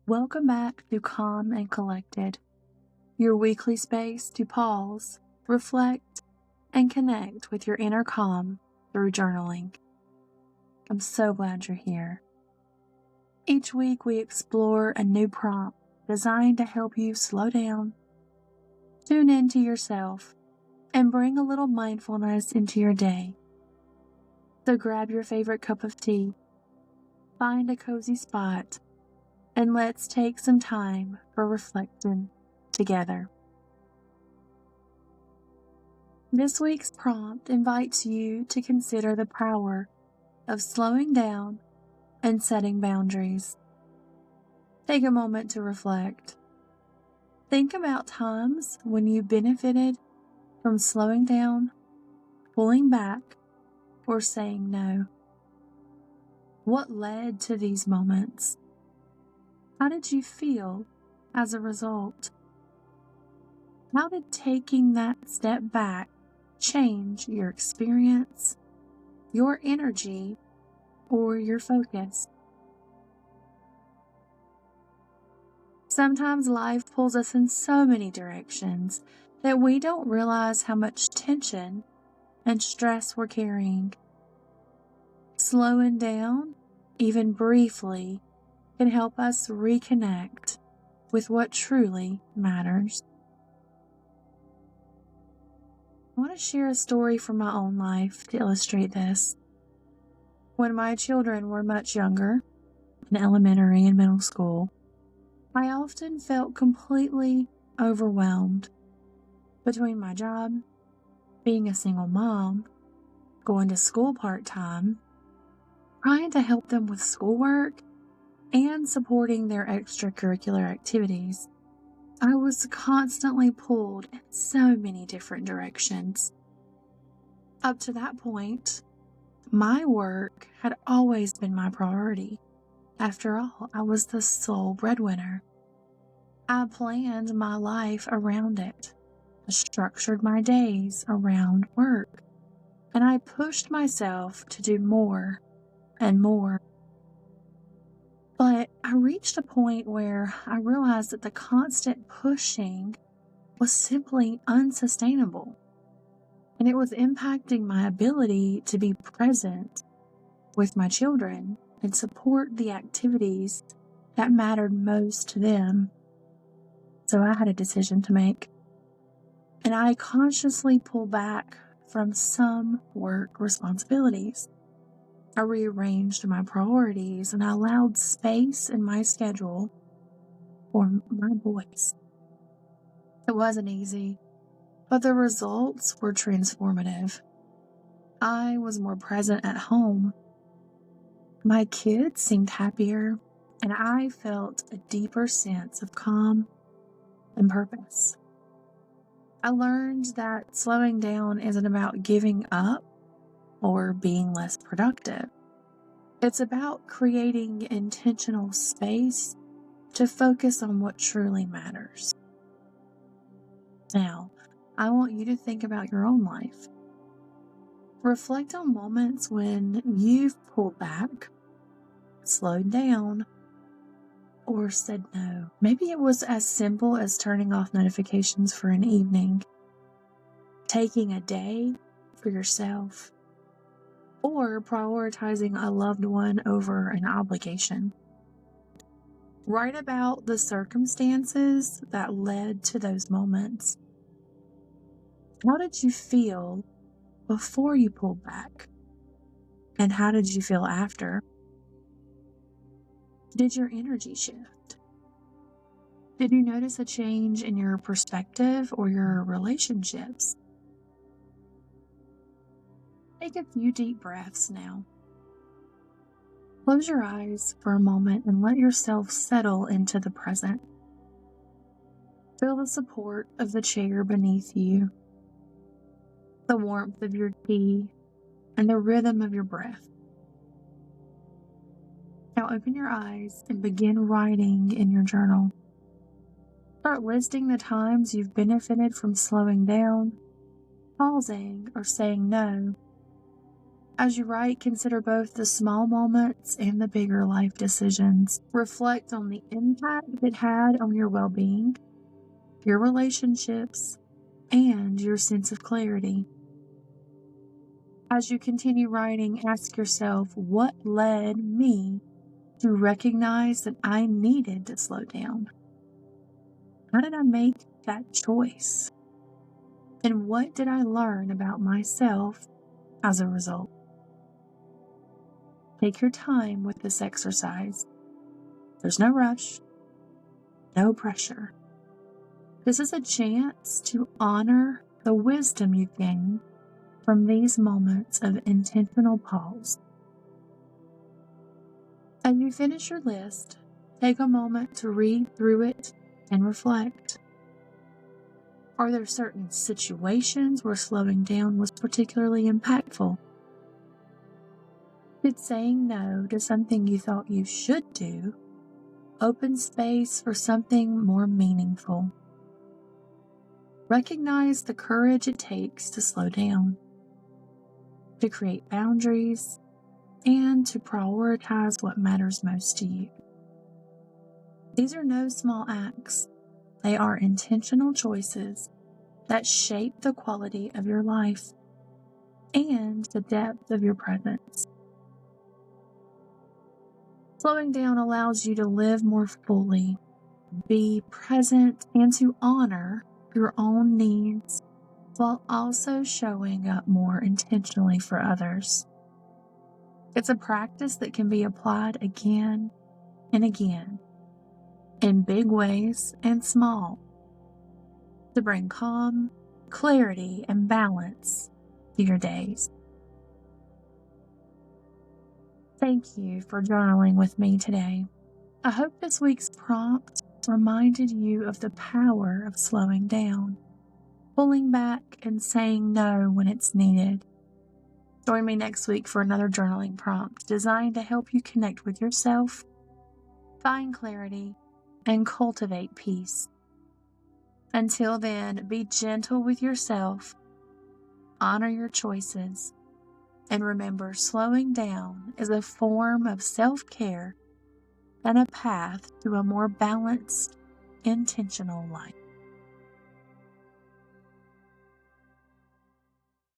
Welcome back to Calm and Collected, your weekly space to pause, reflect, and connect with your inner calm through journaling. I'm so glad you're here. Each week we explore a new prompt designed to help you slow down, tune into yourself, and bring a little mindfulness into your day. So grab your favorite cup of tea, find a cozy spot, and let's take some time for reflection together. This week's prompt invites you to consider the power of slowing down and setting boundaries. Take a moment to reflect. Think about times when you benefited from slowing down, pulling back, or saying no. What led to these moments? How did you feel as a result? How did taking that step back change your experience, your energy, or your focus? Sometimes life pulls us in so many directions that we don't realize how much tension and stress we're carrying. Slowing down, even briefly, can help us reconnect with what truly matters. I want to share a story from my own life to illustrate this. When my children were much younger, in elementary and middle school, I often felt completely overwhelmed between my job, being a single mom, going to school part-time, trying to help them with schoolwork, and supporting their extracurricular activities. I was constantly pulled in so many different directions. Up to that point, my work had always been my priority. After all, I was the sole breadwinner. I planned my life around it. I structured my days around work, and I pushed myself to do more and more. But I reached a point where I realized that the constant pushing was simply unsustainable, and it was impacting my ability to be present with my children and support the activities that mattered most to them. So I had a decision to make, and I consciously pulled back from some work responsibilities. I rearranged my priorities and I allowed space in my schedule for my boys. It wasn't easy, but the results were transformative. I was more present at home. My kids seemed happier, and I felt a deeper sense of calm and purpose. I learned that slowing down isn't about giving up or being less productive. It's about creating intentional space to focus on what truly matters. Now, I want you to think about your own life. Reflect on moments when you've pulled back, slowed down, or said no. Maybe it was as simple as turning off notifications for an evening, taking a day for yourself, or prioritizing a loved one over an obligation. Write about the circumstances that led to those moments. How did you feel before you pulled back? And how did you feel after? Did your energy shift? Did you notice a change in your perspective or your relationships? Take a few deep breaths now. Close your eyes for a moment and let yourself settle into the present. Feel the support of the chair beneath you, the warmth of your tea, and the rhythm of your breath. Now open your eyes and begin writing in your journal. Start listing the times you've benefited from slowing down, pausing, or saying no. As you write, consider both the small moments and the bigger life decisions. Reflect on the impact it had on your well-being, your relationships, and your sense of clarity. As you continue writing, ask yourself, what led me to recognize that I needed to slow down? How did I make that choice? And what did I learn about myself as a result? Take your time with this exercise. There's no rush, no pressure. This is a chance to honor the wisdom you gain from these moments of intentional pause. As you finish your list, take a moment to read through it and reflect. Are there certain situations where slowing down was particularly impactful? Did saying no to something you thought you should do open space for something more meaningful? Recognize the courage it takes to slow down, to create boundaries, and to prioritize what matters most to you. These are no small acts. They are intentional choices that shape the quality of your life and the depth of your presence. Slowing down allows you to live more fully, be present, and to honor your own needs while also showing up more intentionally for others. It's a practice that can be applied again and again, in big ways and small, to bring calm, clarity, and balance to your days. Thank you for journaling with me today. I hope this week's prompt reminded you of the power of slowing down, pulling back, and saying no when it's needed. Join me next week for another journaling prompt designed to help you connect with yourself, find clarity, and cultivate peace. Until then, be gentle with yourself, honor your choices, and remember, slowing down is a form of self-care and a path to a more balanced, intentional life.